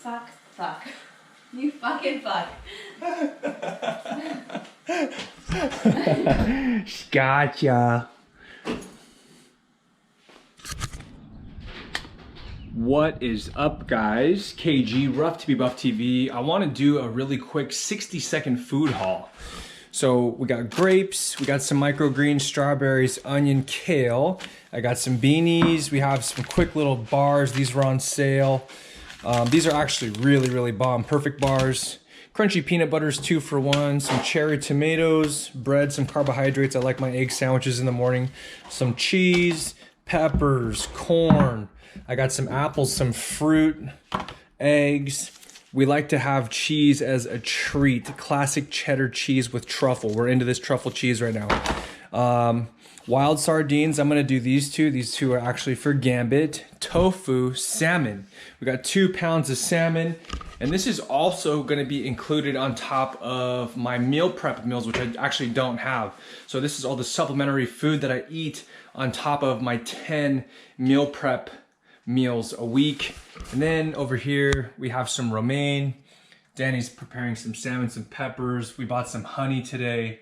Fuck. You fucking fuck. Gotcha. What is up, guys? KG, Rough to be Buff TV. I want to do a really quick 60-second food haul. So we got grapes, we got some microgreens, strawberries, onion, kale. I got some beanies. We have some quick little bars. These were on sale. These are actually really bomb. Perfect bars. Crunchy peanut butters, 2 for 1. Some cherry tomatoes, bread, some carbohydrates. I like my egg sandwiches in the morning. Some cheese, peppers, corn. I got some apples, some fruit, eggs. We like to have cheese as a treat. Classic cheddar cheese with truffle. We're into this truffle cheese right now. Wild sardines, I'm gonna do these two. These two are actually for Gambit. Tofu, salmon. We got 2 pounds of salmon. And this is also gonna be included on top of my meal prep meals, which I actually don't have. So this is all the supplementary food that I eat on top of my 10 meal prep meals a week. And then over here, we have some romaine. Danny's preparing some salmon, some peppers. We bought some honey today.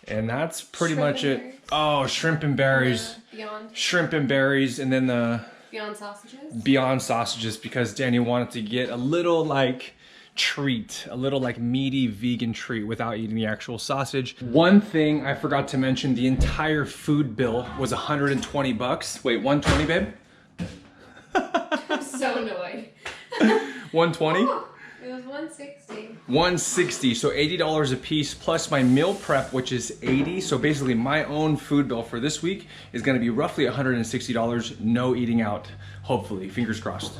And that's pretty much it. Oh, shrimp and berries. Beyond. Shrimp and berries, and then the Beyond sausages? Beyond sausages, because Danny wanted to get a little like treat, a little like meaty vegan treat without eating the actual sausage. One thing I forgot to mention, the entire food bill was 120 bucks. Wait, 120, babe? I'm so annoyed. 120? Oh, it was 160. 160, so $80 a piece, plus my meal prep, which is 80. So basically my own food bill for this week is gonna be roughly $160, no eating out, hopefully, fingers crossed.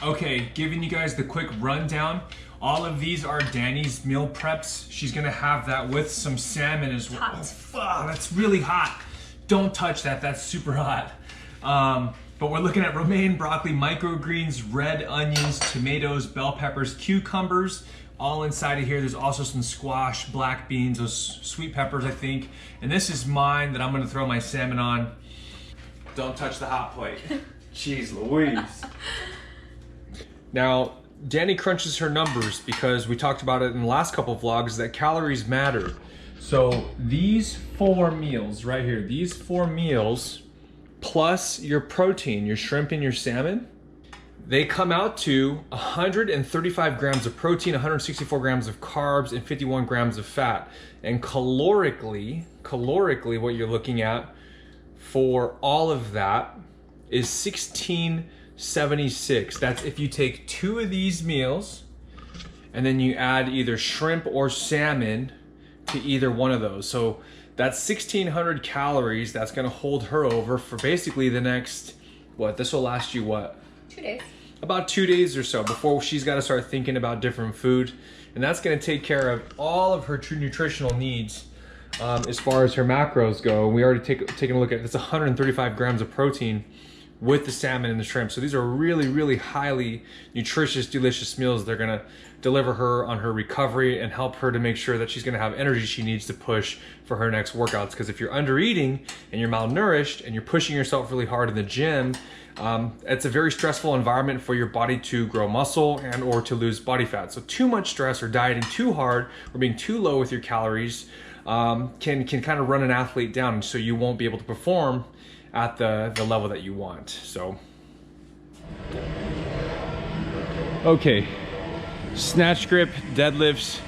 Okay, giving you guys the quick rundown. All of these are Danny's meal preps. She's gonna have that with some salmon as well. Hot. Oh, fuck, that's really hot. Don't touch that, that's super hot. But we're looking at romaine, broccoli, microgreens, red onions, tomatoes, bell peppers, cucumbers, all inside of here. There's also some squash, black beans, those sweet peppers, I think. And this is mine that I'm gonna throw my salmon on. Don't touch the hot plate. Jeez Louise. Now, Danny crunches her numbers because we talked about it in the last couple of vlogs that calories matter. So these 4 meals right here, these 4 meals, plus your protein, your shrimp and your salmon, they come out to 135 grams of protein, 164 grams of carbs, and 51 grams of fat. And calorically, what you're looking at for all of that is 1676. That's if you take 2 of these meals and then you add either shrimp or salmon to either one of those. So that's 1,600 calories. That's gonna hold her over for basically the next, what, this will last you what? 2 days. About 2 days or so before she's gotta start thinking about different food. And that's gonna take care of all of her true nutritional needs as far as her macros go. We already taken a look at it. It's 135 grams of protein with the salmon and the shrimp. So these are really highly nutritious, delicious meals. They're gonna deliver her on her recovery and help her to make sure that she's gonna have energy she needs to push for her next workouts. Because if you're under eating and you're malnourished and you're pushing yourself really hard in the gym, it's a very stressful environment for your body to grow muscle and or to lose body fat. So too much stress or dieting too hard or being too low with your calories can kind of run an athlete down, so you won't be able to perform at the level that you want. So okay, snatch grip deadlifts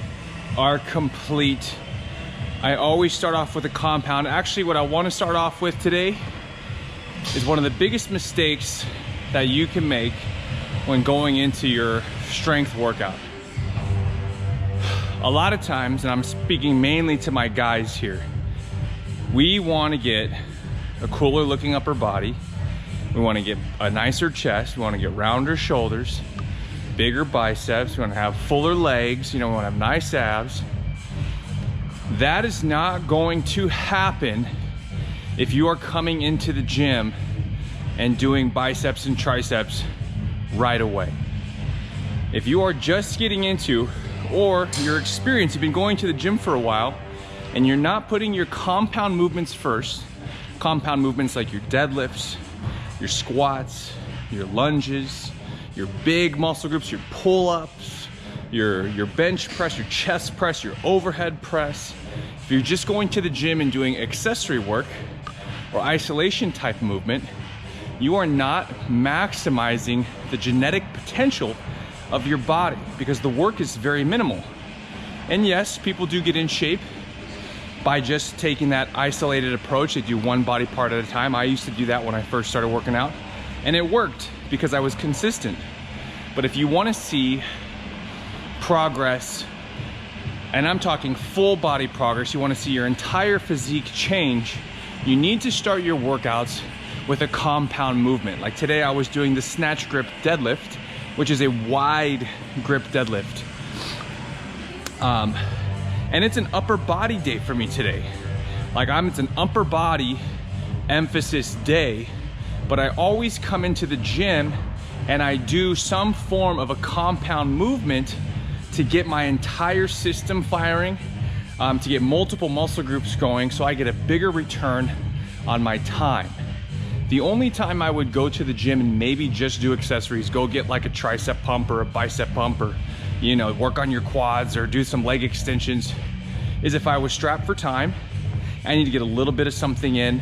are complete. I always start off with a compound. Actually, what I want to start off with today is one of the biggest mistakes that you can make when going into your strength workout. A lot of times, and I'm speaking mainly to my guys here, we want to get a cooler looking upper body. We want to get a nicer chest. We want to get rounder shoulders, bigger biceps. We want to have fuller legs. You know, we want to have nice abs. That is not going to happen if you are coming into the gym and doing biceps and triceps right away. If you are just getting into, or your experience, you've been going to the gym for a while and you're not putting your compound movements first, compound movements like your deadlifts, your squats, your lunges, your big muscle groups, your pull-ups, your bench press, your chest press, your overhead press. If you're just going to the gym and doing accessory work or isolation type movement, you are not maximizing the genetic potential of your body because the work is very minimal. And yes, people do get in shape by just taking that isolated approach. They do one body part at a time. I used to do that when I first started working out, and it worked because I was consistent. But if you want to see progress, and I'm talking full body progress, you want to see your entire physique change, you need to start your workouts with a compound movement. Like today I was doing the snatch grip deadlift, which is a wide grip deadlift. And it's an upper body day for me today. It's an upper body emphasis day, but I always come into the gym and I do some form of a compound movement to get my entire system firing, to get multiple muscle groups going so I get a bigger return on my time. The only time I would go to the gym and maybe just do accessories, go get like a tricep pump or a bicep pump, or work on your quads or do some leg extensions, is if I was strapped for time, I need to get a little bit of something in,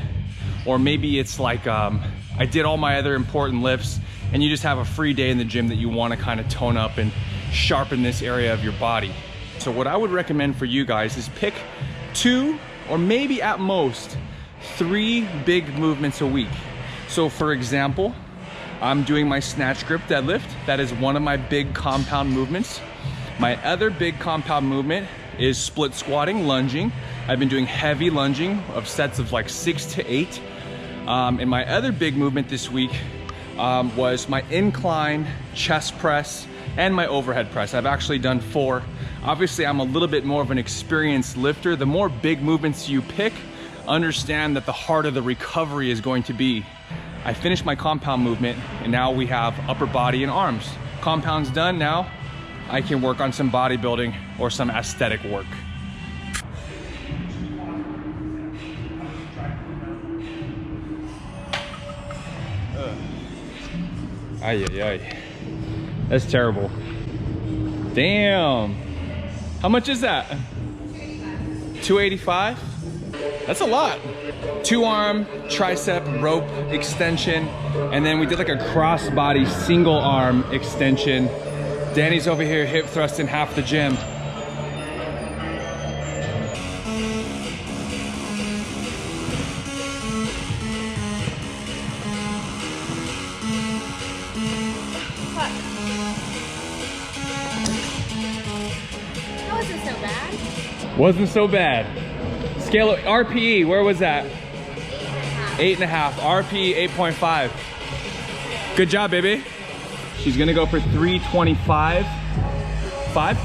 or maybe it's like I did all my other important lifts and you just have a free day in the gym that you want to kind of tone up and sharpen this area of your body. So what I would recommend for you guys is pick 2 or maybe at most 3 big movements a week. So for example, I'm doing my snatch grip deadlift. That is one of my big compound movements. My other big compound movement is split squatting, lunging. I've been doing heavy lunging of sets of like 6 to 8. And my other big movement this week was my incline chest press and my overhead press. I've actually done 4. Obviously, I'm a little bit more of an experienced lifter. The more big movements you pick, understand that the harder the recovery is going to be. I finished my compound movement and now we have upper body and arms. Compound's done, now I can work on some bodybuilding or some aesthetic work. Ay, ay, ay. That's terrible. Damn. How much is that? 285. That's a lot. 2-arm tricep rope extension, and then we did like a cross-body single arm extension. Danny's over here hip thrusting half the gym. That wasn't so bad. Wasn't so bad. Scale of RPE, where was that? 8.5. RPE 8.5. Good job, baby. She's gonna go for 325. 5?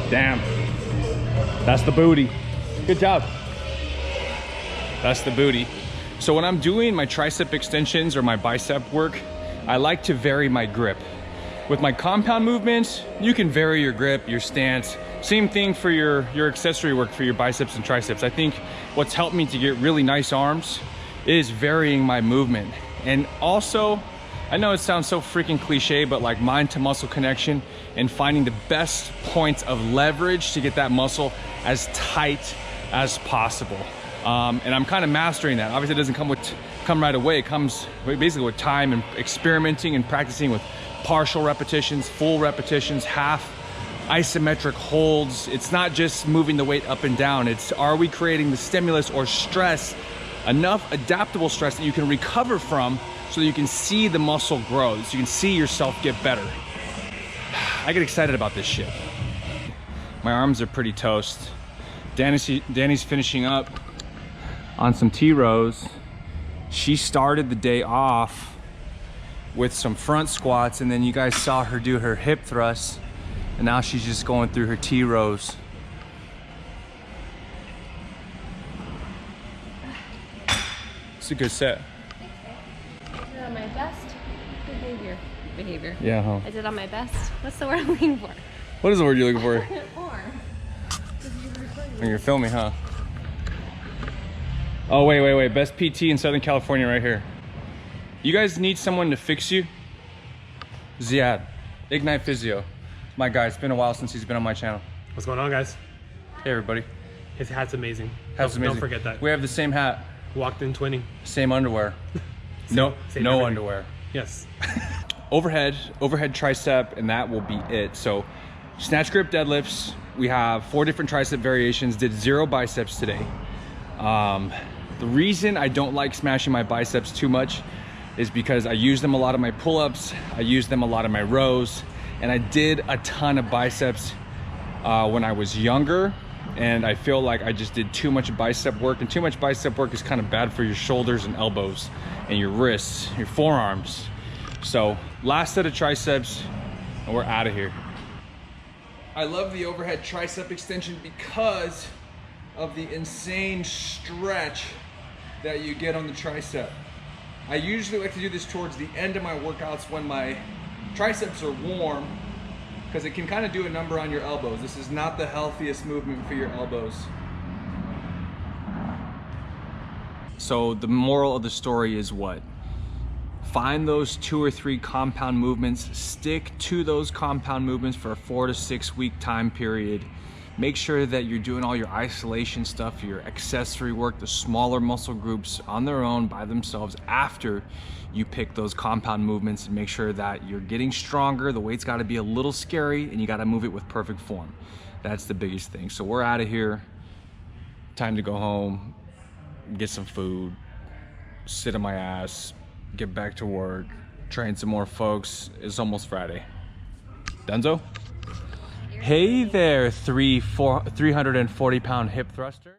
Damn. That's the booty. Good job. That's the booty. So when I'm doing my tricep extensions or my bicep work, I like to vary my grip. With my compound movements, you can vary your grip, your stance. Same thing for your accessory work for your biceps and triceps. I think what's helped me to get really nice arms is varying my movement. And also, I know it sounds so freaking cliche, but like mind to muscle connection and finding the best points of leverage to get that muscle as tight as possible. And I'm kind of mastering that. Obviously it doesn't come right away. It comes basically with time and experimenting and practicing with partial repetitions, full repetitions, half, isometric holds. It's not just moving the weight up and down. It's, are we creating the stimulus or stress, enough adaptable stress that you can recover from so that you can see the muscle grow, so you can see yourself get better. I get excited about this shit. My arms are pretty toast. Danny's finishing up on some T-rows. She started the day off with some front squats, and then you guys saw her do her hip thrusts, and now she's just going through her T rows. It's a good set. I did on my best behavior. Yeah, huh? I did on my best. What's the word I'm looking for? What is the word you're looking for? Form. Oh, you're filming, huh? Oh, wait. Best PT in Southern California right here. You guys need someone to fix you? Ziad, Ignite Physio. My guy, it's been a while since he's been on my channel. What's going on, guys? Hey, everybody. His hat's amazing. Hat's amazing. Don't forget that. We have the same hat. Walked in twinning. Same underwear. Same everything. Underwear. Yes. Overhead tricep, and that will be it. So snatch grip deadlifts, we have 4 different tricep variations. Did 0 biceps today. The reason I don't like smashing my biceps too much is because I use them a lot of my pull-ups, I use them a lot of my rows, and I did a ton of biceps when I was younger, and I feel like I just did too much bicep work, and too much bicep work is kind of bad for your shoulders and elbows and your wrists, your forearms. So last set of triceps, and we're out of here. I love the overhead tricep extension because of the insane stretch that you get on the tricep. I usually like to do this towards the end of my workouts when my triceps are warm, because it can kind of do a number on your elbows. This is not the healthiest movement for your elbows. So the moral of the story is what? Find those 2 or 3 compound movements, stick to those compound movements for a 4 to 6 week time period. Make sure that you're doing all your isolation stuff, your accessory work, the smaller muscle groups on their own by themselves after you pick those compound movements, and make sure that you're getting stronger. The weight's gotta be a little scary, and you gotta move it with perfect form. That's the biggest thing. So we're out of here. Time to go home, get some food, sit on my ass, get back to work, train some more folks. It's almost Friday. Dunzo? Hey there, 340-pound hip thruster.